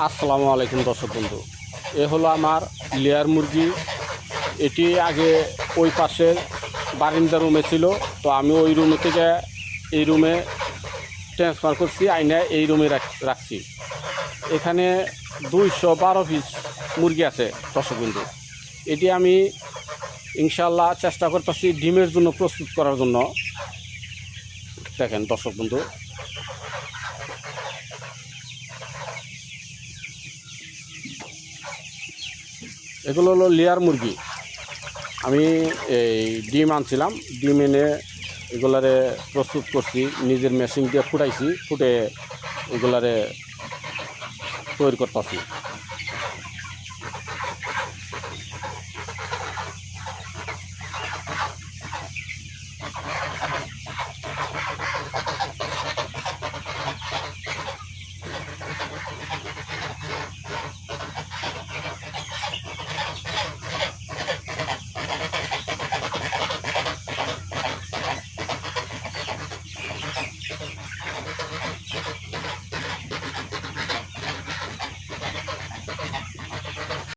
আসসালামু আলাইকুম দর্শক বন্ধু, এ হলো আমার লেয়ার মুরগি। এটি আগে ওই পাশের বারিন্দা রুমে ছিল, তো আমি ওই রুমে থেকে এই রুমে ট্রান্সফার করছি, আইনে এই রুমে রাখছি। এখানে 212 পিস মুরগি আছে দর্শক বন্ধু। এটি আমি ইনশাল্লাহ চেষ্টা করতেছি ডিমের জন্য প্রস্তুত করার জন্য। দেখেন দর্শক বন্ধু, এগুলো হলো লেয়ার মুরগি। আমি এই ডিম আনছিলাম, ডিম এনে এগুলারে প্রস্তুত করছি, নিজের মেশিন দিয়ে ফুটাইছি, ফুটে এগুলারে তৈরি করতেছি।